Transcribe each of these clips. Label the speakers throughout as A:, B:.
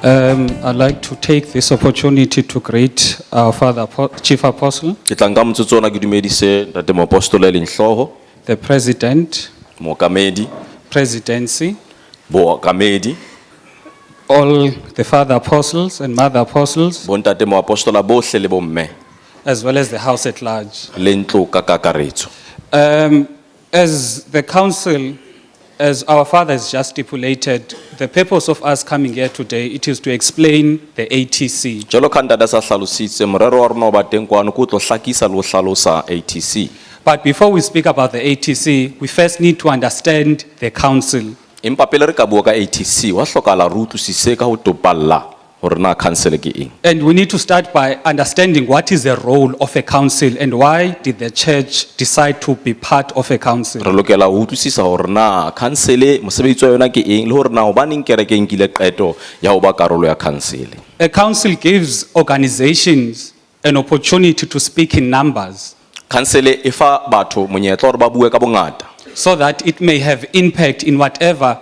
A: I'd like to take this opportunity to greet our Father, Chief Apostle,
B: Ke tla nka motsotso ona ke dumedise ntate moapostole le hlooho,
A: the President,
B: mookamedi,
A: Presidency,
B: bookamedi,
A: all the Father Apostles and Mother Apostles,
B: bo ntate moapostola bohle le bomme,
A: as well as the house at large.
B: le ntlo ka kakaretso.
A: As the Council, as our Father has just stipulated, the purpose of us coming here today, it is to explain the ATC.
B: Jwalo ka ntate a sa hlalositse, morero wa rona o ba teng kwano ke ho tlo hlakisa le ho hlalosa ATC.
A: But before we speak about the ATC, we first need to understand the Council.
B: Empa pele re ka bua ka ATC, wa hlokahala re utlwisise ka ho topalla hore na council ke eng.
A: And we need to start by understanding what is the role of a council and why did the church decide to be part of a council.
B: Re lokela ho utlwisisa hore na council mosebetsi wa yona ke eng le hore na hobaneng kereke e nkile qeto ya ho ba karolo ya council.
A: A council gives organizations an opportunity to speak in numbers
B: Council e fa batho monyetla hore ba bue ka bongata
A: so that it may have impact in whatever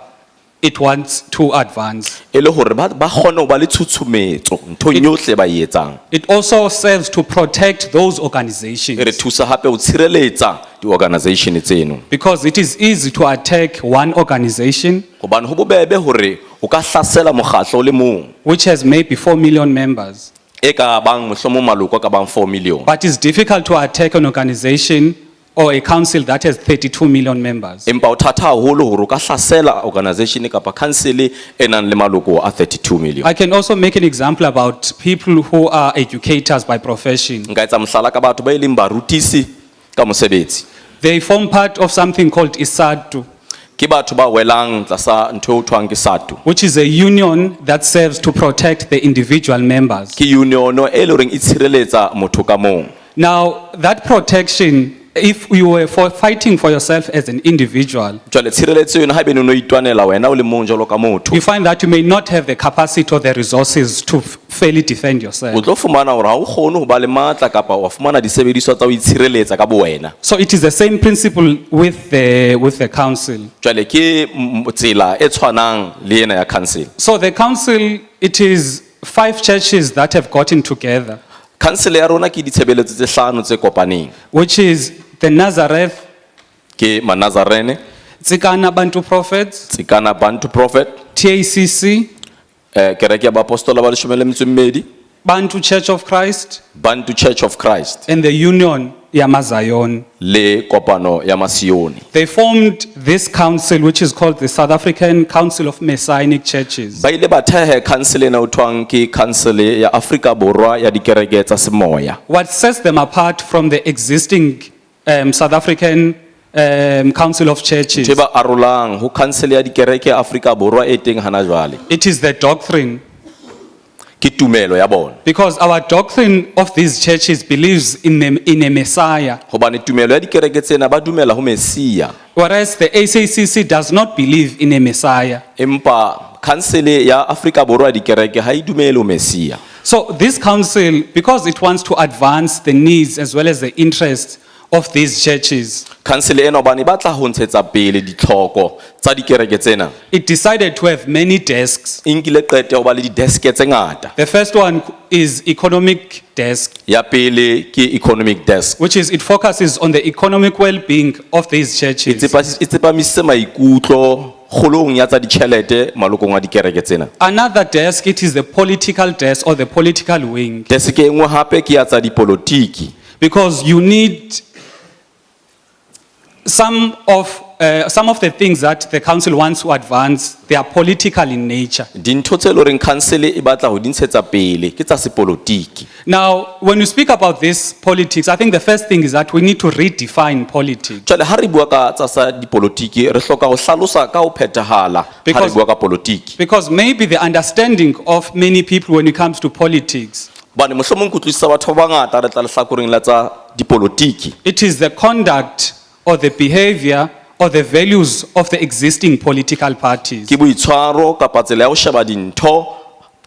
A: it wants to advance.
B: e le hore ba kgone ho ba le tshutshumetso nthong yohle ba e etsang.
A: It also serves to protect those
B: E re
A: organizations
B: thusa hape ho tshireletsa di-organisation tseno
A: because it is easy to attack one organization
B: hobane ho bobebe hore o ka hlasela mokgatlo o le mong
A: which has maybe 4 million members.
B: e ka bang mohlomong maloko ka bang 4 million.
A: But it's difficult to attack an organization or a council that has 32 million members.
B: Empa o thata haholo hore o ka hlasela organisation kapa council e nang le maloko a 32 million.
A: I can also make an example about people who are educators by profession.
B: Nka etsa mohlala ka batho ba e leng barutisi ka mosebetsi.
A: They form part of something called ISATU,
B: Ke batho ba welang tlasa ntho eo thwang ke SATU.
A: which is a union that serves to protect the individual members.
B: Ke union e le horeng e tshireletsa motho ka mong.
A: Now, that protection, if you were fighting for yourself as an individual,
B: Jwale tshireletso yona haebe no itwanela wena o le mong jwalo ka motho.
A: you find that you may not have the capacity or the resources to fairly defend
B: O
A: yourself.
B: tlo fumana hore ha o kgone ho ba le matla kapa wa fumana disebediswa tsa ho itshireletsa ka bowena.
A: So it is the same principle with the council.
B: Jwale ke tsela e tshwanang le ena ya council.
A: So the council, it is 5 churches that have gotten together,
B: Council ya rona ke ditshebeletso tse hlano tse kopaneng.
A: which is the Nazareth,
B: Ke Manazarene,
A: Tsikana Bantu Prophets,
B: Tsikana Bantu Prophet,
A: TACC,
B: kereke ya bapostola ba 12,
A: Bantu Church of Christ,
B: Bantu Church of Christ,
A: and the Union Yamazayon.
B: le kopano ya Masioni.
A: They formed this council, which is called the South African Council of Messianic Churches.
B: Ba ile ba theha council ena o thwang ke council ya Afrika Borwa ya dikereke tsa semoya.
A: What sets them apart from the existing South African Council of Churches,
B: Tse ba arolang ho council ya dikereke ya Afrika Borwa e teng hana jwale.
A: it is the doctrine.
B: Ke tumelo ya bona.
A: Because our doctrine of these churches believes in a Messiah,
B: Hobane tumelo ya dikereke tsena ba dumela ho Mesia.
A: whereas the ACCC does not believe in a Messiah.
B: Empa council ya Afrika Borwa ya dikereke ha e dumele ho Mesia.
A: So this council, because it wants to advance the needs as well as the interests of these churches,
B: Council ena hobane ba tla ho ntshetsa pele ditlhoko tsa dikereke tsena.
A: it decided to have many desks.
B: E nkile qeto ya ho ba le di-desk tse ngata.
A: The first one is economic desk,
B: Ya pele ke economic desk.
A: which is it focuses on the economic well-being of these
B: E
A: churches.
B: tsepamisitse maikutlo kgolong ya tsa ditjhelete malokong a dikereke tsena.
A: Another desk, it is the political desk or the political wing,
B: Desk e nngwe hape ke ya tsa dipolotiki.
A: because you need some of the things that the council wants to advance, they are political in nature.
B: Dintho tse loreng council e batla ho di ntshetsa pele ke tsa sepolotiki.
A: Now, when you speak about this politics, I think the first thing is that we need to redefine politics.
B: Jwale ha re bua ka tsa sa dipolotiki re hloka ho hlalosa ka ho phethahala ha re
A: Because-
B: bua ka politiki.
A: Because maybe the understanding of many people when it comes to politics,
B: Bane mohlomong ke utlwisisa batho ba bangata re tla lehlakoreng la tsa dipolotiki.
A: it is the conduct or the behavior or the values of the existing political parties.
B: Ke boitshwaro kapa tsela ya ho sheba dintho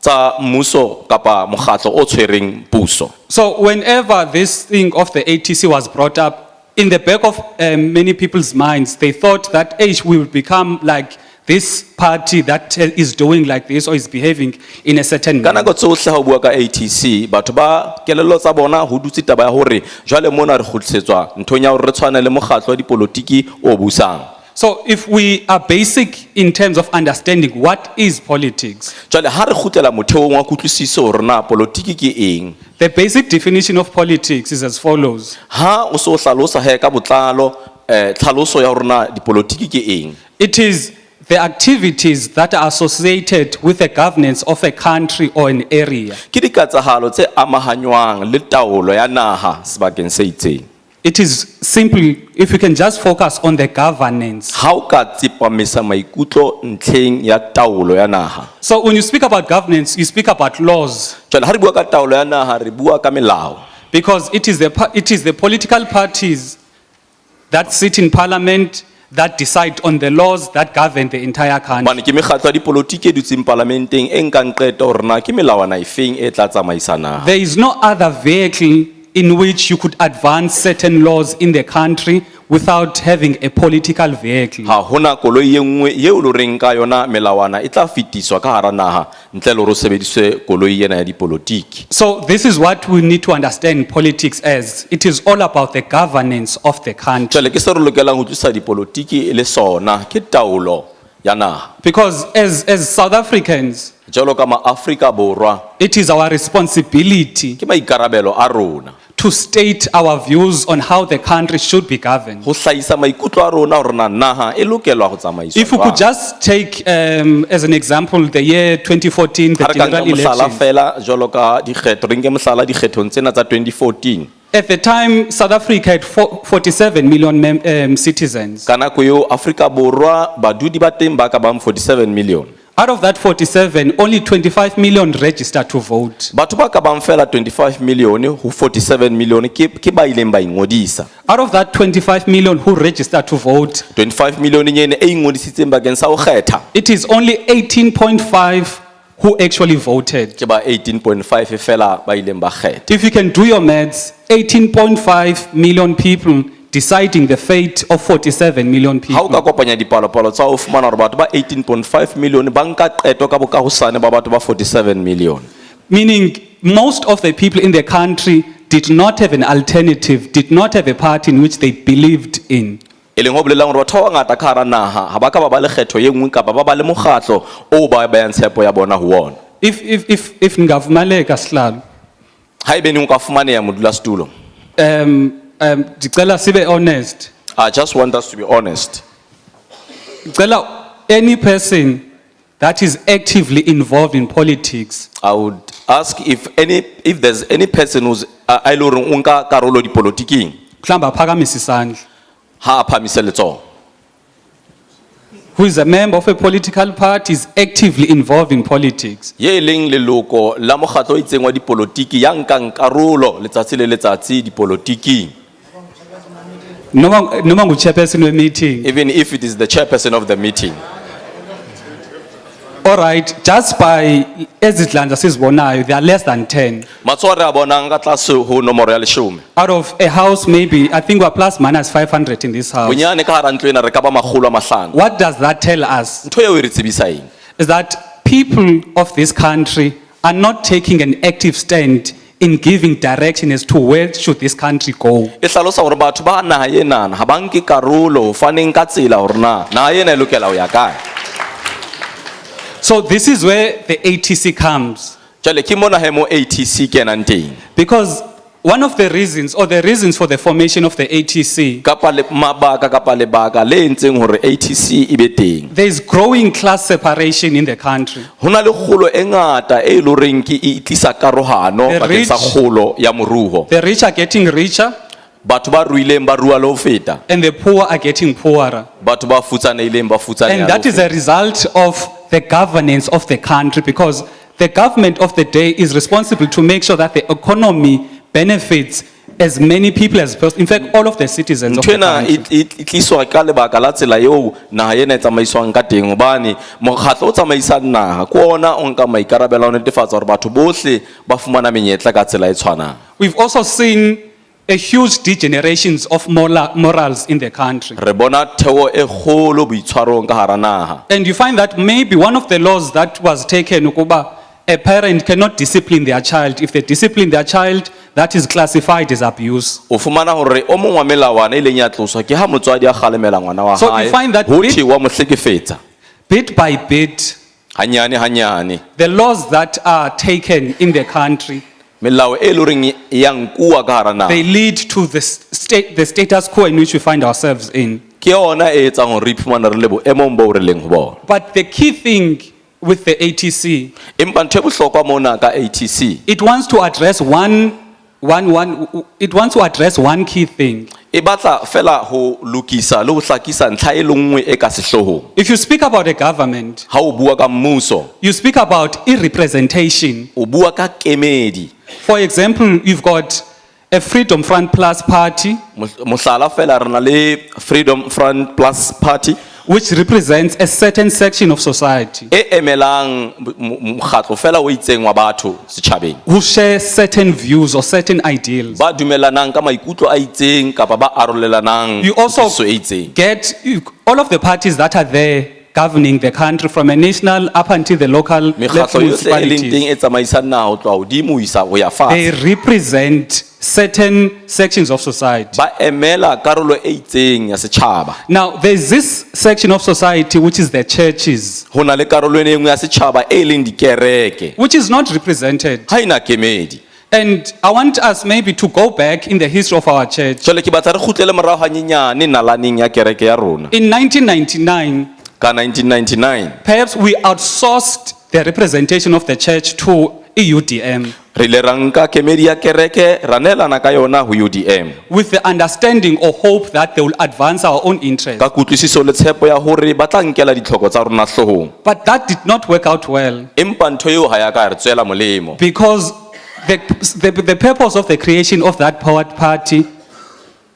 B: tsa mmuso kapa mokgatlo o tshwereng puso.
A: So whenever this thing of the ATC was brought up, in the back of many people's minds, they thought that we would become like this party that is doing like this or is behaving in a certain
B: Ka
A: manner.
B: nako tsohle ha o bua ka ATC batho ba kelello tsa bona ho dutse taba ya hore jwale mona re kgutlisetswa nthong ya hore re tshwana le mokgatlo wa dipolitiki o busang.
A: So if we are basic in terms of understanding what is politics,
B: Jwale ha re kgutlela motheong wa kutlwisiso hore na politiki ke eng,
A: the basic definition of politics is as follows.
B: ha o so hlalosa he ka botlalo tlhaloso ya hore na dipolitiki ke eng.
A: It is the activities that are associated with the governance of a country or an area.
B: Ke dikatsahalo tse amahanywang le taolo ya naha sebakeng se itseng.
A: It is simply, if you can just focus on the governance.
B: Ha o ka tsepamisa maikutlo ntlheng ya taolo ya naha.
A: So when you speak about governance, you speak about laws,
B: Jwale ha re bua ka taolo ya naha re bua ka melao.
A: because it is the political parties that sit in parliament that decide on the laws that govern the entire country.
B: Bane ke mekgatlo ya dipolitiki e dutseng parlamenteng e nkang qeto hore na ke melawana efeng e tla tsamaisa naha.
A: There is no other vehicle in which you could advance certain laws in the country without having a political vehicle.
B: Ha hona koloi e nngwe eo lo reng ka yona melawana e tla fetiswa ka hara naha ntle le hore o sebediswe koloi ena ya dipolitiki.
A: So this is what we need to understand politics as. It is all about the governance of the country.
B: Jwale ke se re lokelang ho tlisa dipolitiki e le sona ke taolo ya naha.
A: Because as South Africans,
B: Jwalo ka ma-Afrika Borwa
A: it is our responsibility
B: ke maikarabelo a rona
A: to state our views on how the country should be governed.
B: ho hlahisa maikutlo a rona hore na naha e lokelwa ho tsamaiswa.
A: If we could just take as an example the year 2014, the
B: Ha re ka nka
A: general
B: mohlala
A: election.
B: fela jwalo ka dikgetho re nke mohlala dikgethong tsena tsa 2014.
A: At the time, South Africa had 47 million citizens.
B: Ka nako eo Afrika Borwa badudi ba teng ba ka bang 47 million.
A: Out of that 47, only 25 million registered to vote.
B: Batho ba ka bang fela 25 million ho 47 million ke ba ileng ba ingodisa.
A: Out of that 25 million who registered to vote,
B: 25 million nyene e ingodisitseng bakeng sa ho kgetha.
A: it is only 18.5 who actually voted.
B: Ke ba 18.5 fela ba ileng ba kgetha.
A: If you can do your maths, 18.5 million people deciding the fate of 47 million
B: Ha o
A: people.
B: ka kopanya dipalopalo tsa o fumana hore batho ba 18.5 million ba nka qeto ka bokahosane ba batho ba 47 million.
A: Meaning, most of the people in the country did not have an alternative, did not have a party in which they believed in.
B: E leng ho bolelang hore batho ba bangata ka hara naha ha ba ka ba ba le kgetho e nngwe kapa ba ba le mokgatlo o ba bayang tshepo ya bona ho wona.
A: If Ngavumaleka Sihlalo,
B: Ha ebe neng o ka fumaneha modulasetulo.
A: Dicela sibe honest.
B: I just want us to be honest.
A: Dicela any person that is actively involved in politics,
B: I would ask if there's any person who's a ile hore o nka karolo dipolitiking
A: mhlawumbe aphakamise isandla,
B: ha a phamise letsoho.
A: who is a member of a political party, is actively involved in politics.
B: Ye leng leloko la mokgatlo o itseng wa dipolitiki ya nkang karolo letsatsi le letsatsi dipolitiking.
A: Noma ngu-chairperson we-meeting.
B: Even if it is the chairperson of the meeting.
A: All right, just by ezidlanza sizibonayo, there are less than 10.
B: Matshware a bonang ka tlase ho nomoro ya 10.
A: Out of a house, maybe, I think we're plus minus 500 in this house.
B: Bonyane ka hara ntlo ena re ka ba 500.
A: What does that tell us?
B: Ntho eo e re tsebisa eng?
A: Is that people of this country are not taking an active stand in giving direction as to where should this country go.
B: E hlalosa hore batho ba naha ena ha ba nke karolo ho faneng ka tsela hore na naha ena e lokela ho ya kae.
A: So this is where the ATC comes.
B: Jwale ke mona he mo ATC kenang teng.
A: Because one of the reasons, or the reasons for the formation of the ATC,
B: Kapa le mabaka kapa lebaka le entseng hore ATC e be teng.
A: there is growing class separation in the country.
B: Hona le kgolo e ngata e lo reng ke e tlisa karohano
A: The
B: bakeng sa
A: rich-
B: kgolo ya moruo.
A: The rich are getting richer
B: Batho ba ruileng ba rua le ho feta.
A: and the poor are getting poorer.
B: Batho ba futsanehileng ba futsaneha.
A: And that is a result of the governance of the country, because the government of the day is responsible to make sure that the economy benefits as many people as possible. In fact, all of the citizens of the
B: Ntwena
A: country.
B: e tliswa ka lebaka la tsela eo naha ena e tsamaiswang ka teng hobane mokgatlo o tsamaisang naha ke ona o nka maikarabelo a ho netefatsa hore batho bohle ba fumana menyetla ka tsela e tshwanang.
A: We've also seen a huge degenerations of morals in the country.
B: re bona theo e kgolo boitshwarong ka hara naha.
A: And you find that maybe one of the laws that was taken, ukuba a parent cannot discipline their child. If they discipline their child, that is classified as abuse.
B: O fumana hore o mong wa melawana e leng ya tloswa ke ha motswadi a kgalemela ngwana wa
A: So you find that
B: ho thwe wa mo hlekefetsa
A: Bit by bit,
B: hanyane hanyane.
A: the laws that are taken in the country,
B: Melao e leng hore ya nkuwa ka hara naha
A: they lead to the status quo in which we find ourselves in.
B: ke yona e etsang hore re iphumane re le boemong boo re leng ho bona.
A: But the key thing with the ATC,
B: Empa ntho e bohlokwa mona ka ATC
A: it wants to address it wants to address one key thing.
B: e batla fela ho lokisa le ho hlakisa ntlha e le nngwe e ka sehlohong.
A: If you speak about a government,
B: Ha o bua ka mmuso
A: you speak about irrepresentation.
B: o bua ka kemedi.
A: For example, you've got a Freedom Front Plus party,
B: Mohlala fela re na le Freedom Front Plus Party
A: which represents a certain section of society,
B: e emelang mokgatlo fela o itseng wa batho setjhabeng
A: who share certain views or certain ideals.
B: ba dumelanang ka maikutlo a itseng kapa ba arolelanang
A: You also
B: kutlwisiso e itseng.
A: get all of the parties that are there governing the country from a national up until the local level
B: Mekgatlo yohle e leng
A: municipalities.
B: teng e tsamaisang naha ho tloha hodimo ho isa ho ya
A: They
B: fatshe
A: represent certain sections of society.
B: ba emela karolo e itseng ya setjhaba.
A: Now, there's this section of society which is the churches,
B: Ho na le karolo e nngwe ya setjhaba e leng dikereke
A: which is not represented.
B: ha ina kemedi.
A: And I want us maybe to go back in the history of our church.
B: Jwale ke batla re kgutlele morao hanyenyane nalaneng ya kereke ya rona.
A: In 1999,
B: Ka 1999
A: perhaps we outsourced the representation of the church to EUDM
B: re ile ra nka kemedi ya kereke ra neelana ka yona ho UDM
A: with the understanding or hope that they will advance our own interests.
B: ka kutlwisiso le tshepo ya hore ba tla nkela ditlhoko tsa rona hlohong.
A: But that did not work out well
B: Empa ntho eo ha ya ka re tswela molemo
A: because the purpose of the creation of that powered party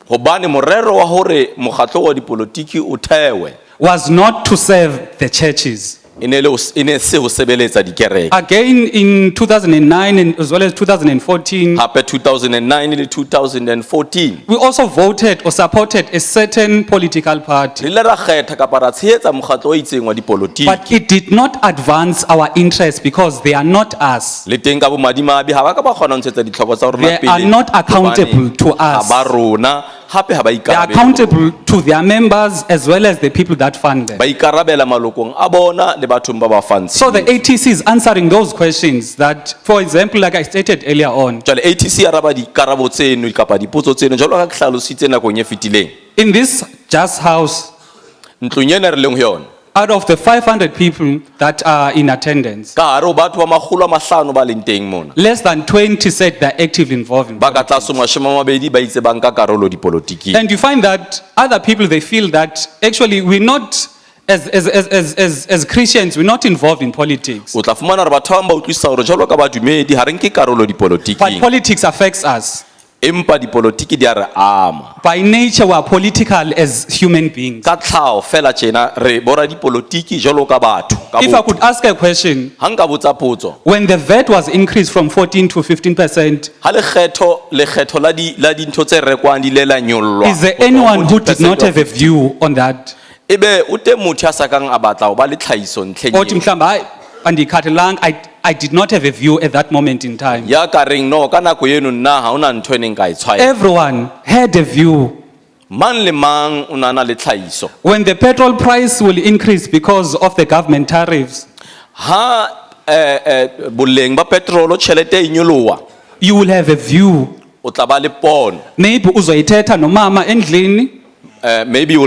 B: hobane morero wa hore mokgatlo wa dipolotiki o thewe
A: was not to serve the churches.
B: e ne se ho sebeletsa dikereke.
A: Again, in 2009 and as well as 2014,
B: Hape 2009 le 2014
A: we also voted or supported a certain political party.
B: re ile ra kgetha kapa ra tshehetsa mokgatlo o itseng wa dipolotiki.
A: But it did not advance our interests because they are not us.
B: Le teng ka bomadimabe ha ba ka ba kgona ho ntshetsa ditlhoko tsa rona
A: They
B: pele.
A: are not accountable
B: hobane
A: to us.
B: ha ba rona hape ha ba
A: They are
B: ikarabela.
A: accountable to their members as well as the people that fund them.
B: Ba ikarabela malokong a bona le bathong ba ba fang
A: So the
B: tshehetso.
A: ATC is answering those questions that, for example, like I stated earlier on,
B: Jwale ATC araba dikarabo tseno kapa dipotso tseno jwalo ka ke hlalositse nakong e fetileng.
A: in this just house,
B: Ntlong ena re leng ho yona
A: out of the 500 people that are in attendance,
B: ka hare ho batho ba 500 ba leng teng mona.
A: less than 20 said they're actively involved in
B: Ba ka
A: politics.
B: tlase ho 20 ba itse ba nka karolo dipolotiking.
A: And you find that other people, they feel that actually we're not, as Christians, we're not involved in politics.
B: O tla fumana re batho ba bang ba utlwisisa hore jwalo ka badumedi ha re nke karolo
A: But
B: dipolotiking.
A: politics affects us.
B: Empa dipolotiki di a re ama.
A: By nature, we are political as human beings.
B: Ka tlhaho fela tjena re bora dipolotiki jwalo ka batho. Ka
A: If I
B: botho.
A: could ask a question,
B: Ha nka botsa potso.
A: when the VAT was increased from 14 to 15%,
B: Ha lekgetho la dintho tse rekwang di ile la nyollwa.
A: is there anyone who did not have a view on that?
B: Ebe o teng motho a sa kang a batla ho ba le tlhahiso ntlheng
A: Othi
B: eo.
A: mhlawumbe, hayi, andikhathalanga, I did not have a view at that moment in time.
B: Ya ka reng no ka nako eno nna ha ona ntho e neng ka e tshwaela.
A: Everyone had a view.
B: Mang le mang o na na le tlhahiso.
A: When the petrol price will increase because of the government tariffs,
B: Ha boleng ba petrolo tjhelete e nyoloha,
A: you will have a view.
B: o tla ba le pono.
A: Maybe uzoyithetha nomama endlini
B: Maybe you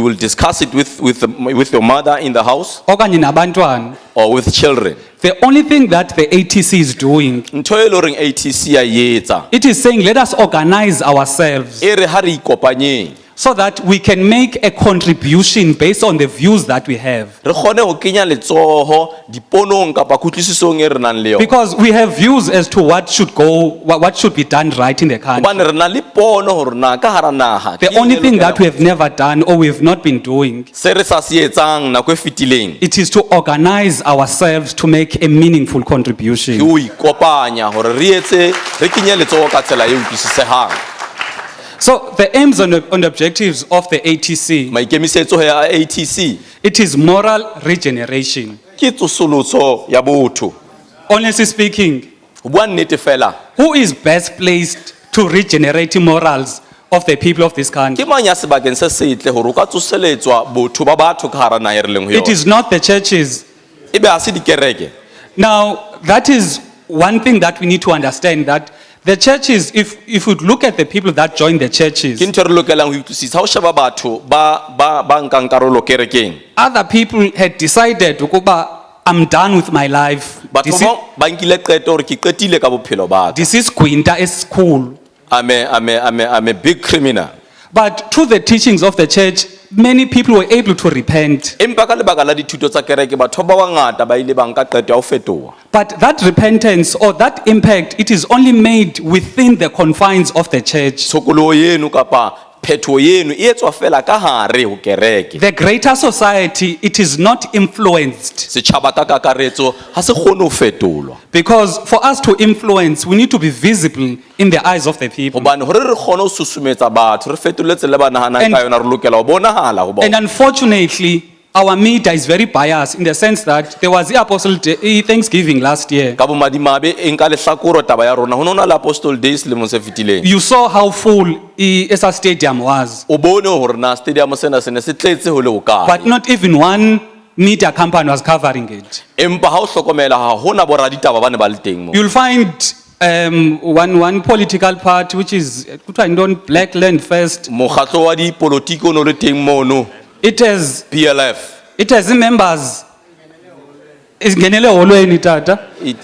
B: will discuss it with your mother in the house
A: okanye nabantwana.
B: or with children.
A: The only thing that the ATC is doing,
B: Ntho e leng ATC a etsa
A: it is saying let us organize ourselves
B: e re ha re ikopanyeng
A: so that we can make a contribution based on the views that we have.
B: re kgone ho kenya letsoho diponong kapa kutlwisisong e re nang le yona.
A: Because we have views as to what should be done right in the country.
B: Hobane re na le pono hore na ka hara naha
A: The
B: ke
A: only
B: eng e
A: thing that
B: lokelang
A: we have never done or we have not been doing,
B: se re sa se etsang nako e fetileng
A: it is to organize ourselves to make a meaningful
B: ke
A: contribution.
B: ho ikopanya hore re kenye letsoho ka tsela e utlwisisehang.
A: So the aims and objectives of the ATC,
B: maikemisetso ya ATC
A: it is moral regeneration.
B: ke tsosoloso ya botho.
A: Honestly speaking,
B: Ho bua nnete fela,
A: who is best placed to regenerate morals of the people of this country?
B: ke mang ya sebakeng se setle hore o ka tsoseletswa botho ba batho ka hara naha e re leng ho
A: It
B: yona?
A: is not the churches.
B: Ebe ha se dikereke.
A: Now, that is one thing that we need to understand, that the churches, if we look at the people that join the churches,
B: Ke ntho e re lokelang ho utlwisisa ha o sheba batho ba nkang karolo kerekeng.
A: other people had decided, ukuba, I'm done with my life.
B: Batho ba nkile qeto hore ke qetile ka bophelo ba ka.
A: This is Gwinta is school.
B: I'm a big criminal.
A: But through the teachings of the church, many people were able to repent.
B: Empa ka lebaka la dithuto tsa kereke batho ba bangata ba ile ba nka qeto ya ho fetoha.
A: But that repentance or that impact, it is only made within the confines of the church.
B: Tshokoloho yeno kapa phetho yeno e etswa fela ka hare ho kereke.
A: The greater society, it is not influenced.
B: Setjhaba ka kakaretso ha se kgone ho fetolwa.
A: Because for us to influence, we need to be visible in the eyes of the people.
B: Hobane hore re kgone ho susumetsa batho re fetoletse le ba nahanang
A: And-
B: ka yona re lokela ho bonahala ho bona.
A: And unfortunately, our media is very biased in the sense that there was the Apostle Day, Thanksgiving last year.
B: Ka bomadimabe e nka lehlakoro taba ya rona ho nona le Apostle Day selemong se fetileng.
A: You saw how full Esa Stadium was.
B: O bone hore na stadium sena se ne se tletse ho le ho kae.
A: But not even one media company was covering it.
B: Empa ha o hlokomela ha hona bo raditaba ba ne ba le teng mo.
A: You'll find one political party, which is Black Land First.
B: Mokgatlo wa dipolotiki o no le teng mono.
A: It has
B: PLF.
A: members. Isingenele holweni tata.
B: It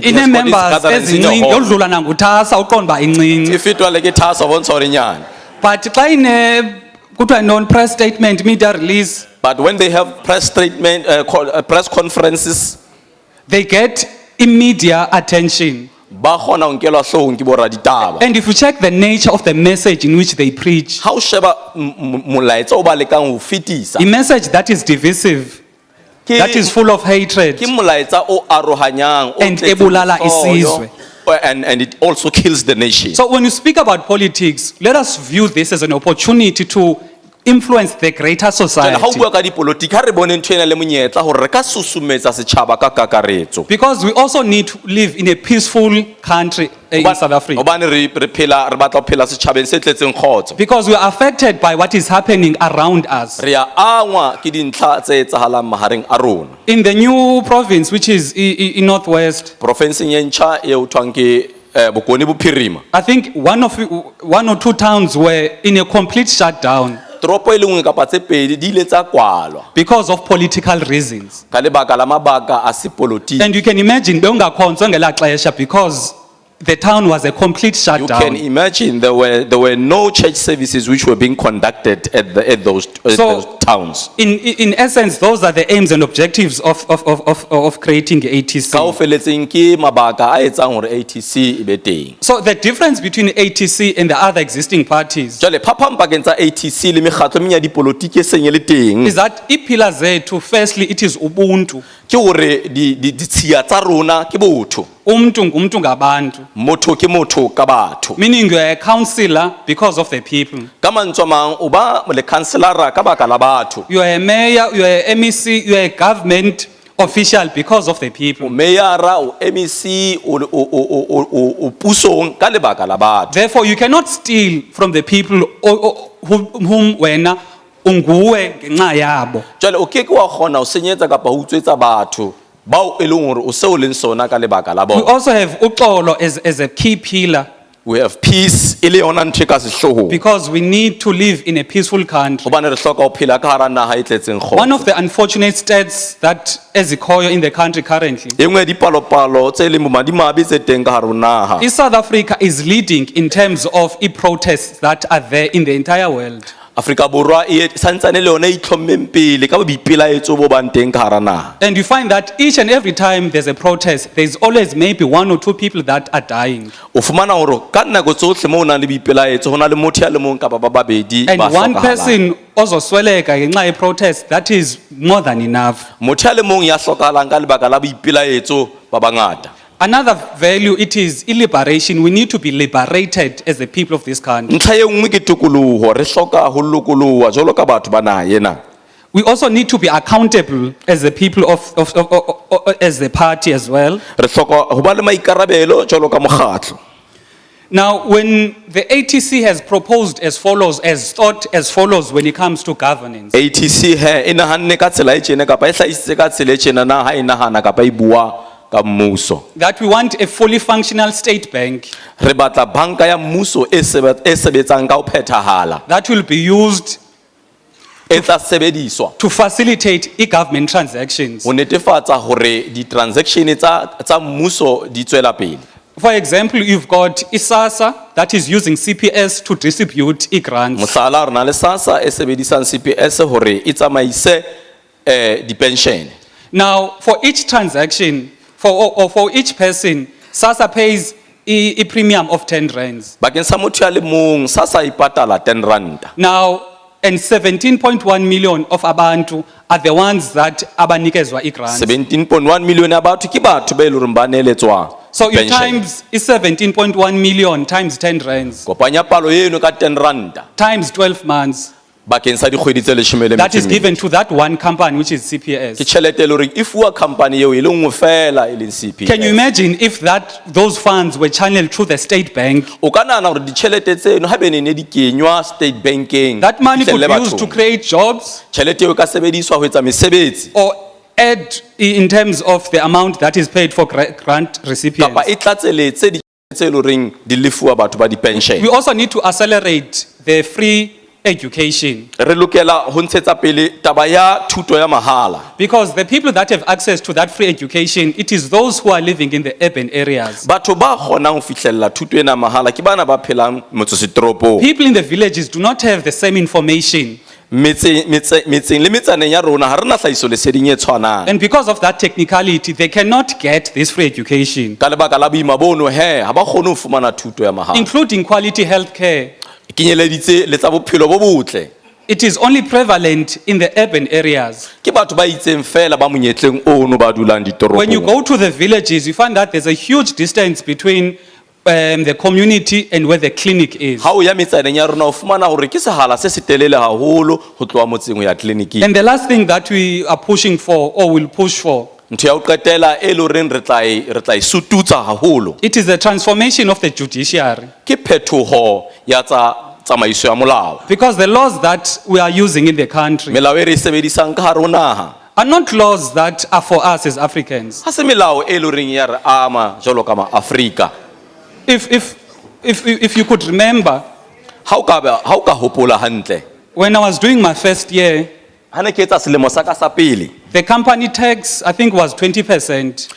A: Ine
B: has got its
A: members
B: gatherings in the
A: ezincinci
B: hall.
A: yodlula nanguthasa uqonda ba incinci.
B: If it were like a task of one sorry nyana.
A: But xa ine press statement, media release,
B: But when they have press statement, press conferences,
A: they get immediate attention.
B: ba kgona ho nkelwa hloohong ke bo raditaba.
A: And if you check the nature of the message in which they preach,
B: Ha o sheba molaetsa o ba lekang ho fetisa.
A: a message that is divisive,
B: Ke-
A: that is full of hatred,
B: Ke molaetsa o arohanyang, o
A: And
B: tletseng
A: ebulala
B: kgoyo,
A: isizwe.
B: and it also kills the nation.
A: So when you speak about politics, let us view this as an opportunity to influence the greater
B: Jwale ha o
A: society.
B: bua ka dipolotiki ha re bone ntho ena le monyetla hore re ka susumetsa setjhaba ka kakaretso.
A: Because we also need to live in a peaceful country in South Africa.
B: Hobane re batla ho phela setjhabeng se tletseng kgotso.
A: Because we are affected by what is happening around us.
B: Re a angwa ke dintlha tse etsahalang mahareng a rona.
A: In the new province, which is in Northwest,
B: Profenseng e ntjha e utlwang ke Bokone Bophirima.
A: I think one or two towns were in a complete shutdown
B: Toropo e le nngwe kapa tse pedi di ile tsa kwalwa
A: because of political reasons.
B: ka lebaka la mabaka a sepolotiki.
A: And you can imagine, bekungakhonzwa ngelaa xesha because the town was a complete
B: You can
A: shutdown.
B: imagine there were no church services which were being conducted at those towns.
A: In essence, those are the aims and objectives of creating
B: Ka
A: ATC.
B: o feletseng ke mabaka a etsang hore ATC e be teng.
A: So the difference between ATC and the other existing parties
B: Jwale phapang pakeng tsa ATC le mekgatlo e meng ya dipolotiki e seng e le teng
A: is that iPhila zethu, firstly, it is Ubuntu.
B: ke hore ditshiya tsa rona ke botho.
A: Umntu ngumntu ngabantu.
B: Motho ke motho ka batho.
A: Meaning you are a councillor because of the people.
B: Ka mantswe a mang o ba le councillora ka baka la batho.
A: You are a mayor, you are a MEC, you are a government official because of the people.
B: Meyara o MEC o pusong ka lebaka la batho.
A: Therefore, you cannot steal from the people whom wena unguwe ngenxa yabo.
B: Jwale o keke wa kgona ho senyetsa kapa ho utswetsa batho bao e leng hore o se o leng sona ka lebaka la
A: We
B: bona.
A: also have uxolo as a key pillar
B: We have peace e le yona ntho e ka sehlohong.
A: because we need to live in a peaceful country.
B: Hobane re hloka ho phela ka hara naha e tletseng
A: One
B: kgotso.
A: of the unfortunate stats that ezikhoyo in the country currently
B: E nngwe ya dipalopalo tse leng bomadimabe tse teng ka hare ho naha.
A: is South Africa is leading in terms of protests that are there in the entire world.
B: Afrika Borwa e santsane le yona e itlhommeng pele ka boipelaetso bo bang teng ka hara naha.
A: And you find that each and every time there's a protest, there's always maybe one or two people that are dying.
B: O fumana hore ka nako tsohle mo nang le boipelaetso ho na le motho ya le mong kapa ba babedi
A: And
B: ba
A: one
B: hlokahalang.
A: person ozosweleka ngenxa ye-protest, that is more than enough.
B: Motho ya le mong ya hlokahalang ka lebaka la boipelaetso ba bangata.
A: Another value, it is liberation. We need to be liberated as the people of this country.
B: ntlha ye nngwe ke tokoloho re hloka ho lokoloha jwalo ka batho ba naha ena.
A: We also need to be accountable as the people as the party as well.
B: Re hloka ho ba le maikarabelo jwalo ka mokgatlo.
A: Now, when the ATC has proposed as follows, when it comes to governance,
B: ATC he e nahanne ka tsela e tjena kapa e hlahisitse ka tsela e tjena na ha e nahana kapa e bua ka mmuso.
A: that we want a fully functional state bank
B: Re batla banka ya mmuso e sebetsang ka ho phethahala
A: that will be used
B: e tla sebediswa
A: to facilitate e-government transactions.
B: ho netefatsa hore di-transaction tsa mmuso di tswela pele.
A: For example, you've got ISASA that is using CPS to distribute e-grants.
B: Mohlala re na le SASSA e sebedisang CPS hore e tsamaise di-pension.
A: Now, for each transaction, for each person, SASA pays a premium of 10 rands.
B: Bakeng sa motho ya le mong SASSA e patala 10 ranta.
A: Now, and 17.1 million of abantu are the ones that abanikezwa e-grants.
B: 17.1 million ya batho ke batho ba e leng hore ba neeletswa
A: So you
B: pension.
A: times is 17.1 million times 10 rands
B: Kopanya palo eno ka 10 ranta
A: times 12 months.
B: bakeng sa dikgwedi tse 12.
A: That is given to that one company, which is
B: Ke
A: CPS.
B: tjhelete e leng hore e fuwa company eo e le nngwe fela e leng CPS.
A: Can you imagine if those funds were channeled through the state bank?
B: O ka nahana hore ditjhelete tseno ha bene ne di kenywa state banking
A: That money could
B: fihlelle
A: be used to
B: bathong.
A: create jobs
B: Tjhelete eo e ka sebediswa ho etsa mesebetsi
A: or add in terms of the amount that is paid for grant recipients.
B: kapa e tlatseletse ditjhelete tse e leng horeng di lefuwa batho ba di-pension.
A: We also need to accelerate the free education
B: Re lokela ho ntshetsa pele taba ya thuto ya mahala.
A: because the people that have access to that free education, it is those who are living in the urban areas.
B: Batho ba kgonang ho fihlella thuto ena mahala ke bana ba phelang motsesetoropong.
A: People in the villages do not have the same information.
B: Metseng le metsaneng ya rona ha rena hlahiso leseding e tshwanang.
A: And because of that technicality, they cannot get this free education,
B: Ka lebaka la boima bono ha ba kgone ho fumana thuto ya mahala.
A: including quality healthcare.
B: E kenyeleditse le tsa bophelo bo botle.
A: It is only prevalent in the urban areas.
B: Ke batho ba itseng fela ba monyetleng ono ba dulang
A: When you
B: ditoropong.
A: go to the villages, you find that there's a huge distance between the community and where the clinic is.
B: Ha o ya metsaneng ya rona o fumana hore ke sehala se setelele haholo ho tloha motseng ho ya tleliniking.
A: And the last thing that we are pushing for or will push for,
B: Ntho ya ho qetela e leng horeng re tla e sututsa haholo
A: it is the transformation of the judiciary.
B: ke phethoho ya tsa tsamaiso ya molao.
A: Because the laws that we are using in the country
B: Melao e re e sebedisang ka hare ho naha
A: are not laws that are for us as Africans.
B: ha se melao e leng horeng ya re ama jwalo ka ma-Afrika.
A: If you could remember,
B: Ha o ka hopola hantle
A: when I was doing my first year,
B: ha ne ke etsa selemo sa ka sa pele
A: the company tax, I think, was 20%.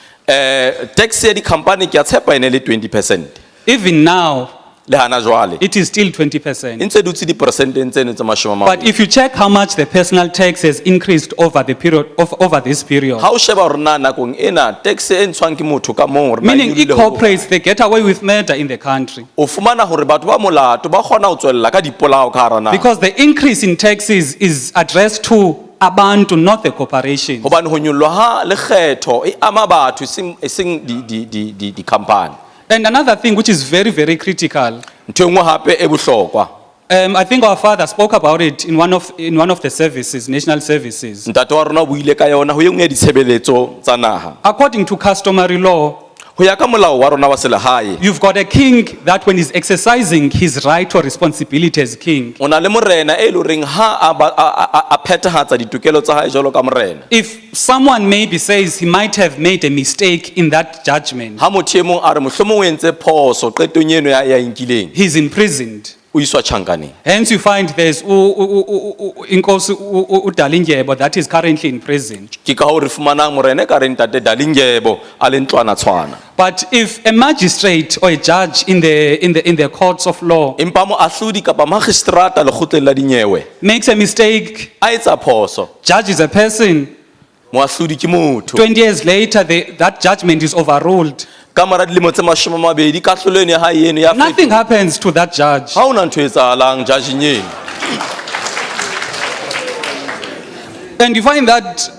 B: tax ya di-company ke a tshepa e ne le 20%.
A: Even now,
B: Le hana jwale
A: it is still
B: e
A: 20%.
B: ntse dutse diperesenteng tseno tse 20.
A: But if you check how much the personal tax has increased over the period over this period,
B: Ha o sheba hore na nakong ena tax e ntshwang ke motho ka mong hore na e
A: meaning
B: nyolohile ho-
A: e-corporates, they get away with murder in the country
B: o fumana hore batho ba molato ba kgona ho tswella ka dipolao ka hara naha.
A: because the increase in taxes is addressed to abantu, not the corporations.
B: Hobane ho nyollwa ha lekgetho e ama batho e seng di-company.
A: And another thing which is very, very critical,
B: Ntho e nngwe hape e bohlokwa
A: I think our father spoke about it in one of the services, national services.
B: ntate wa rona o buile ka yona ho e nngwe ya ditshebeletso tsa naha.
A: According to customary law,
B: Ho ya ka molao wa rona wa selehae
A: you've got a king that when he's exercising his right or responsibility as king,
B: o na le morena e leng horeng ha a phethahatsa ditokelo tsa hae jwalo ka morena.
A: if someone maybe says he might have made a mistake in that judgment,
B: Ha motho e mong a re mohlomong o entse phoso qetong eno ya nkileng
A: he's imprisoned.
B: o iswa tjhankaneng.
A: Hence you find there's Inkosi Udalindyebo that is currently in prison.
B: Ke ka hoo re fumanang morena e ka reng ntate Dalindyebo a le ntlwana-tshwana.
A: But if a magistrate or a judge in the courts of law
B: Empa moahlodi kapa magistrata lekgotleng la dinyewe
A: makes a mistake,
B: a etsa phoso,
A: judges a person,
B: moahlodi ke motho.
A: 20 years later that judgment is overruled.
B: Ka mora dilemo tse 20 kahlolo eno ya hae eno ya
A: Nothing happens to that judge.
B: ha ona ntho e etsahalang judging eno.
A: And you find that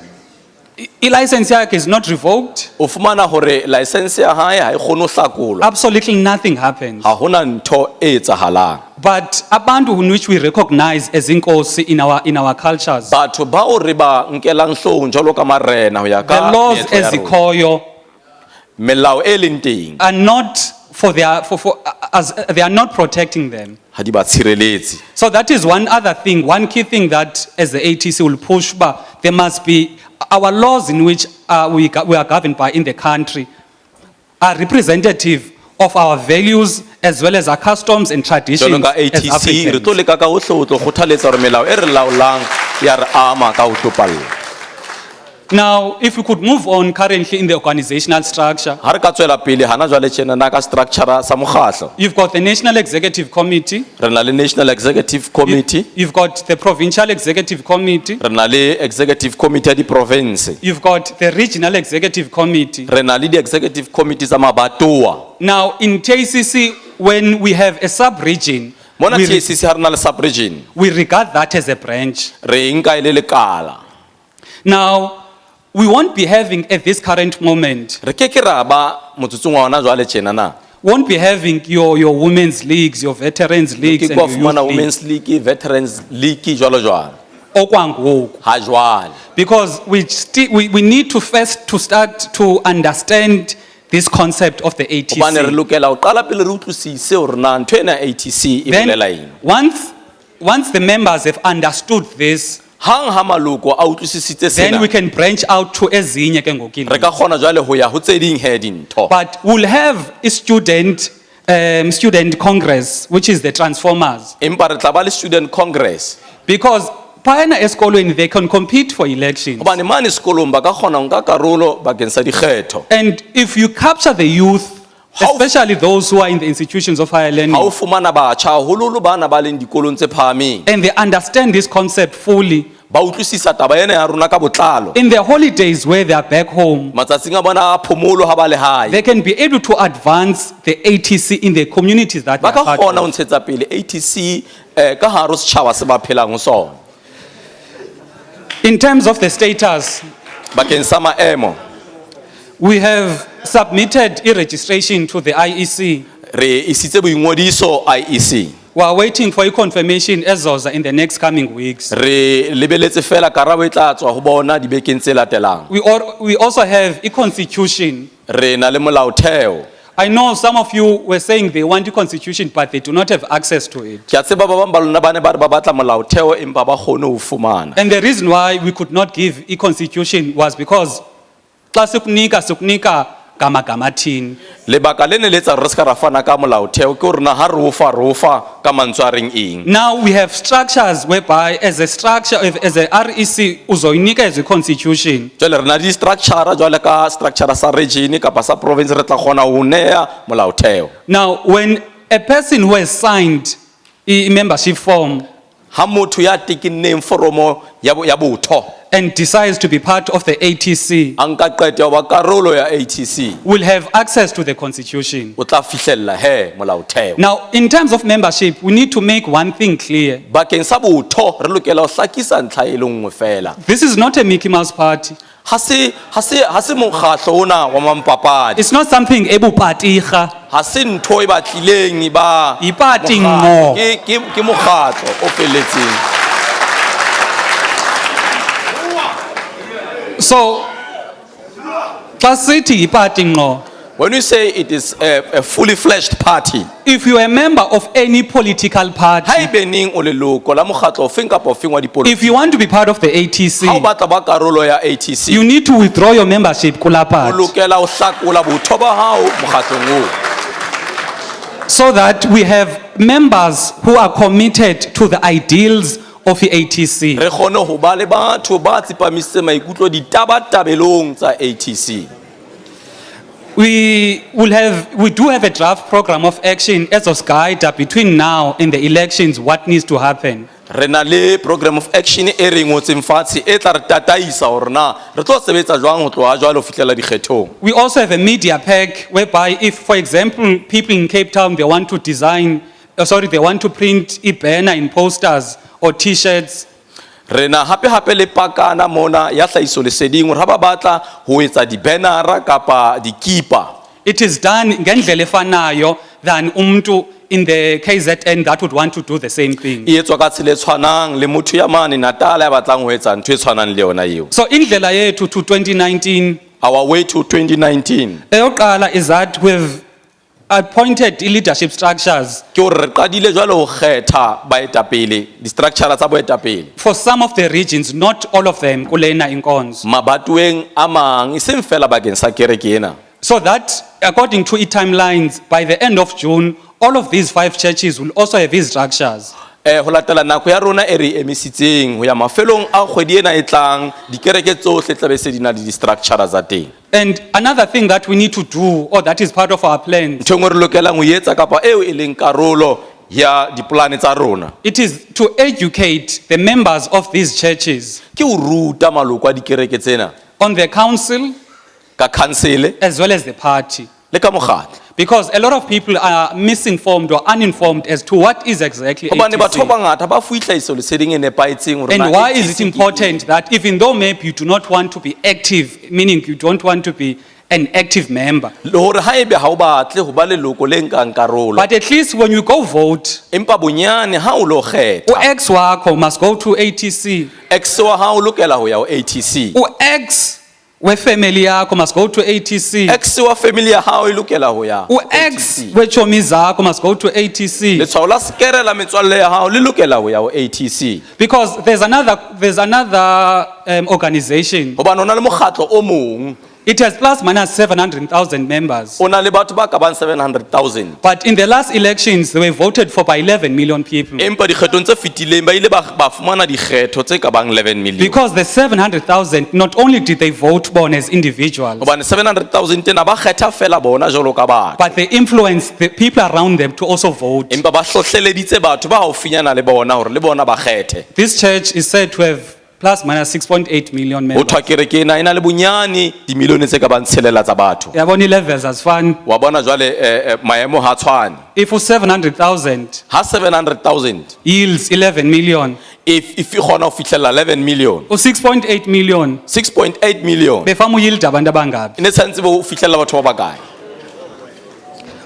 A: license yakhe is not revoked.
B: o fumana hore license ya hae ha e kgone ho hlakolwa
A: Absolutely nothing happens.
B: ha hona ntho e etsahalang.
A: But abantu in which we recognize as inkosi in our cultures,
B: Batho bao re ba nkelang hloohong jwalo ka marena ho ya
A: the
B: ka
A: laws
B: meetlo ya
A: as
B: rona.
A: zikhoyo
B: Melao e leng teng
A: are not as they are not protecting them.
B: ha di ba tshireletse.
A: So that is one other thing, one key thing that as the ATC will push, but there must be our laws in which we are governed by in the country are representative of our values as well as our customs and traditions
B: Jwalo ka
A: as
B: ATC re tlo
A: Africans.
B: leka ka hohle ho tlo kgothaletsa hore melao e re laolang ya re ama ka ho topalla.
A: Now, if we could move on currently in the organizational structure,
B: Ha re ka tswela pele hana jwale tjena na ka structure sa mokgatlo.
A: you've got the National Executive Committee,
B: Re na le National Executive Committee,
A: you've got the Provincial Executive Committee,
B: re na le Executive Committee ya di province,
A: you've got the Regional Executive Committee.
B: re na le di Executive Committee tsa mabatowa.
A: Now, in TACC, when we have a sub-region,
B: Mona
A: we,
B: TACC ha re na le sub-region,
A: we regard that as a branch.
B: re nka e le lekala.
A: Now, we won't be having at this current moment,
B: Re ke ra ba motsotsong wa hona jwale tjena na.
A: won't be having your women's leagues, your veterans leagues,
B: Ke
A: and
B: kwa
A: your
B: fumana
A: youth leagues.
B: Women's League, Veterans League jwalo jwalo.
A: Okwangoku.
B: Ha jwale.
A: Because we need to first to start to understand this concept of the
B: Hobane re
A: ATC.
B: lokela ho qala pele re utlwisise hore na ntho ena ATC e bolela eng.
A: Then, once the members have understood this,
B: Hang ha maloko a utlwisisitse
A: then we
B: sena.
A: can branch out to ezinye ke ngoku.
B: Re ka kgona jwale ho ya ho tse ding he dintho.
A: But we'll have a student congress, which is the transformers,
B: Empa re tla ba le Student Congress.
A: because phayana esikolweni they can compete for elections.
B: Hobane mane sekolong ba ka kgona ho nka karolo bakeng sa dikgetho.
A: And if you capture the youth,
B: How-
A: especially those who are in the institutions of higher
B: Ha o
A: learning,
B: fumana batjha haholoholo bana ba leng dikolong tse phahameng.
A: and they understand this concept fully,
B: Ba utlwisisa taba ena ya rona ka botlalo.
A: in their holidays where they are back home,
B: Matsatsing a bona a phomolo ha ba le hae.
A: they can be able to advance the ATC in the communities that they
B: Ba
A: are
B: ka
A: part
B: kgona ho
A: of.
B: ntshetsa pele ATC ka hare ho setjhaba se ba phelang ho sona.
A: In terms of the status,
B: Bakeng sa maemo
A: we have submitted e-registration to the IEC.
B: re isitse boingodiso IEC.
A: We are waiting for a confirmation ezoza in the next coming weeks.
B: Re lebeletse fela karabo e tla tswa ho bona dibekeng tse latelang.
A: We also have a constitution.
B: Re na le molaotheo.
A: I know some of you were saying they want a constitution, but they do not have access to it.
B: Ke a tseba ba bang ba lona ba ne ba re ba batla molaotheo empa ba kgone ho fumana.
A: And the reason why we could not give a constitution was because xa sikunika gama thini.
B: Lebaka le ne le etsa hore re ska ra fana ka molaotheo ke hore na ha re o fa ka mantswe a reng eng.
A: Now we have structures whereby as a REC uzoyinika as a constitution.
B: Jwale re na di structure jwale ka structure sa region kapa sa province re tla kgona ho neya molaotheo.
A: Now when a person who has signed a membership form
B: Ha motho ya tikinneng foromo ya botho
A: and decides to be part of the ATC
B: a nka qeto ya ho ba karolo ya ATC
A: will have access to the constitution.
B: o tla fihlella he molaotheo.
A: Now, in terms of membership, we need to make one thing clear.
B: Bakeng sa botho re lokela ho hlakisa ntlha e le nngwe fela.
A: This is not a Mickey Mouse party.
B: Ha se mokgatlo ona wa mampapadi.
A: It's not something ebupatiga.
B: Ha se ntho e batlileng ba
A: Ipati
B: mokgatlo.
A: ngqo.
B: Ke mokgatlo o feletseng.
A: So, xa sithi ipati ngqo,
B: When we say it is a fully fledged party,
A: if you are a member of any political party,
B: haebeneng o leloko la mokgatlo ofeng kapa ofeng wa dipolotiki,
A: if you want to be part of the
B: ha o
A: ATC,
B: batla ba karolo ya ATC,
A: you need to withdraw your membership kula
B: o
A: party
B: lokela ho hlakola botho ba hao mokgatlong oo.
A: so that we have members who are committed to the ideals of the ATC.
B: Re kgone ho ba le batho ba tsepamisitseng maikutlo ditabatabelong tsa ATC.
A: We do have a draft program of action as of guide between now and the elections, what needs to happen.
B: Re na le program of action e re ngotseng fatshe e tla re tataisa hore na re tlo sebetsa jwang ho tloha jwale ho fihlela dikgethong.
A: We also have a media pack whereby if, for example, people in Cape Town, they want to print e-banner in posters or T-shirts.
B: re na hape le pakana mona ya tlhahiso leseding hore ha ba batla ho etsa di-bannera kapa dikipa
A: It is done ngendlela efanayo than umuntu in the KZN that would want to do the same thing.
B: e etswa ka tsela e tshwanang le motho ya mane Natal ya batlang ho etsa ntho e tshwanang le yona eo.
A: So indlela yethu to 2019,
B: Our way to 2019
A: eyoqala is that we've appointed leadership structures
B: ke hore re qadile jwale ho kgetha baetapele di-structure tsa boetapele
A: for some of the regions, not all of them, kulena inkonzo.
B: mabatoweng a mang e seng fela bakeng sa kereke ena.
A: So that, according to timelines, by the end of June, all of these 5 churches will also have these structures.
B: Ho latela nako ya rona e re emisitseng ho ya mafelong a kgwedi ena e tlang dikereke tsohle tlabe se di na le di-structure tsa teng.
A: And another thing that we need to do, or that is part of our plans,
B: Ntho e nngwe re lokelang ho etsa kapa eo e leng karolo ya dipolane tsa rona
A: it is to educate the members of these churches
B: ke ho ruta maloko a dikereke tsena
A: on the council
B: ka council
A: as well as the party.
B: le ka mokgatlo.
A: Because a lot of people are misinformed or uninformed as to what is exactly
B: Hobane batho
A: ATC.
B: ba bangata ba fuwe tlhahiso leseding e nepahetseng hore na
A: And why is it
B: ATC ke
A: important that even though maybe you do not want to be active, meaning you don't want to be an active member,
B: le hore haebe ha o batle ho ba leloko le nkang karolo
A: but at least when you go vote,
B: empa bonyane ha o lo kgetha
A: ex wako must go to ATC.
B: ex wa ha o lokela ho ya ho ATC
A: Ex we family yako must go to ATC.
B: ex wa family ya hao e lokela ho ya ho
A: Ex
B: ATC.
A: we chomi zako must go to ATC.
B: letshwao la sekere la metswalle ya hao le lokela ho ya ho ATC
A: Because there's another organization.
B: hobane ona le mokgatlo o mong
A: It has plus minus 700,000 members.
B: o na le batho ba ka bang 700,000
A: But in the last elections, they were voted for by 11 million people.
B: empa dikgethong tse fetileng ba ile ba fumana dikgetho tse ka bang 11 million
A: Because the 700,000, not only did they vote born as individuals,
B: hobane 700,000 tena ba kgetha fela bona jwalo ka batho
A: but they influenced the people around them to also vote.
B: empa ba hlohleleditse batho ba haufinyana le bona hore le bona ba kgethe.
A: This church is said to have plus minus 6.8 million
B: ho
A: members.
B: thwa kereke ena e na le bonyane dimilione tse ka bang tshelela tsa batho
A: Yabona levels as fun.
B: wa bona jwale maemo ha tshwane
A: If 700,000
B: ha 700,000
A: yields 11 million,
B: if e kgona ho fihlella 11 million
A: 6.8 million,
B: 6.8 million
A: befamu yield abantu abangapi.
B: e ne tshwanetse bo fihlella batho ba bakae.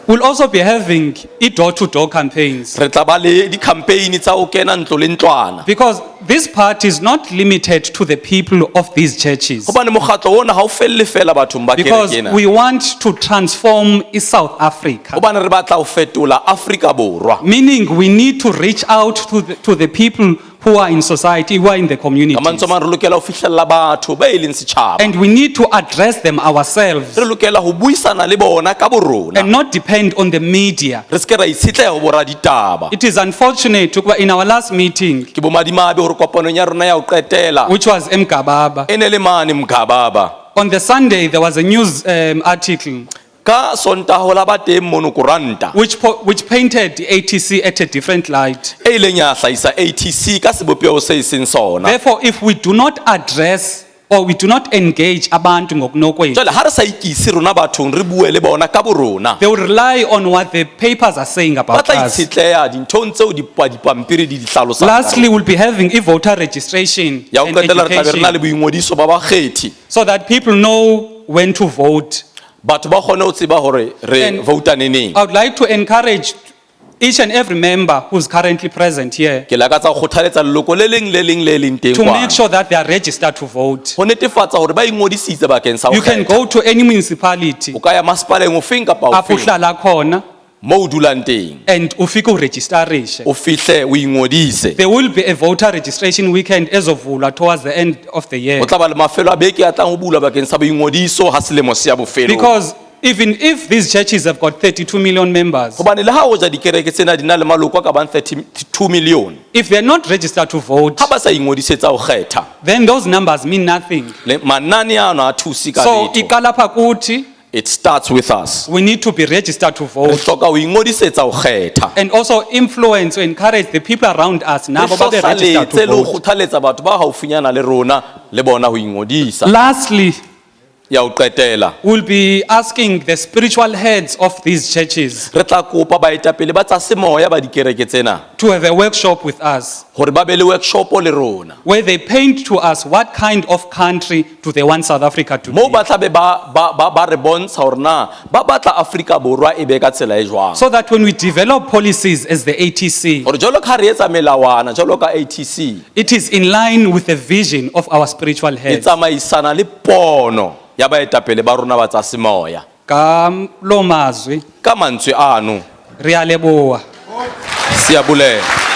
A: We'll also be having door-to-door campaigns.
B: Re tla ba le di-campaign tsa ho kena ntlo le ntlwana
A: Because this part is not limited to the people of these churches.
B: hobane mokgatlo ona ha o felle fela bathong ba
A: Because
B: kereke ena
A: we want to transform South Africa.
B: hobane re batla ho fetola Afrika Borwa
A: Meaning we need to reach out to the people who are in society, who are in the
B: ka
A: community.
B: mantswe a mang re lokela ho fihlella batho ba e leng setjhaba
A: And we need to address them ourselves
B: re lokela ho buisana le bona ka borona
A: and not depend on the media.
B: re seke ra itshetleha ho boraditaba
A: It is unfortunate in our last meeting,
B: ke bomadimabe hore kopanong ya rona ya ho qetela
A: which was Mgababa.
B: e ne le mane Mgababa
A: On the Sunday, there was a news article
B: ka sontaho la ba teng mono koranta
A: which painted the ATC at a different light.
B: e ileng ya hlahisa ATC ka sebopeo se seng sona.
A: Therefore, if we do not address or we do not engage abantu ngokunokwethu,
B: Jwale ha re sa ikise rona bathong re bue le bona ka borona
A: they will rely on what the papers are saying
B: ba
A: about
B: tla
A: us.
B: itshetleha dinthong tseo dipampiri di hlalosa.
A: Lastly, we'll be having voter registration
B: ya ho
A: and
B: qetela re tla be re na le
A: education
B: boingodiso ba bakgethi
A: so that people know when to vote.
B: batho ba kgone ho tseba hore re
A: And
B: vouta neneng.
A: I would like to encourage each and every member who's currently present here
B: Ke lakatsa ho kgothaletsa leloko le leng teng
A: to
B: kwana.
A: make sure that they are registered to vote.
B: ho netefatsa hore ba ingodisitse bakeng sa ho
A: You can
B: kgetha.
A: go to any municipality
B: o ka ya masepaleng ofeng kapa
A: apho
B: ofeng
A: uhlala khona
B: moo o dulang teng
A: and ufike uregisterishe.
B: o fihle o ingodise.
A: There will be a voter registration weekend ezovulwa towards the end of the year.
B: o tla ba le mafelo a beke a tlang ho bula bakeng sa boingodiso ha selemo se ya bofelo.
A: Because even if these churches have got 32 million members,
B: hobane le ha o ja dikereke tsena di na le maloko a ka bang 32 million
A: if they're not registered to vote,
B: ha ba sa ingodisetsa ho kgetha
A: then those numbers mean nothing.
B: le manane ano a thusi ka
A: So
B: letho.
A: ikalapha kuthi,
B: It starts with us.
A: we need to be registered to
B: Re
A: vote
B: hloka ho ingodisetsa ho kgetha.
A: and also influence or encourage the people around us
B: Re
A: nabo ba be registered
B: hlohlaletse
A: to
B: le ho
A: vote.
B: kgothaletsa batho ba haufinyana le rona le bona ho ingodisa.
A: Lastly,
B: Ya ho qetela.
A: We'll be asking the spiritual heads of these churches
B: Re tla kopa baetapele ba tsa semoya ba dikereke tsena
A: to have a workshop with us
B: hore ba be le workshop le rona.
A: where they paint to us what kind of country do they want South Africa to
B: Mo
A: be.
B: ba tla be ba re bontsha hore na ba batla Afrika Borwa e be ka tsela e jwang.
A: So that when we develop policies as the ATC,
B: Hore jwalo ka re etsa melawana jwalo ka ATC
A: it is in line with the vision of our spiritual
B: e
A: heads.
B: tsamaisana le pono ya baetapele ba rona ba tsa semoya.
A: Ka lo mazwi
B: Ka mantswe ano
A: re a leboha.
B: siyabulela.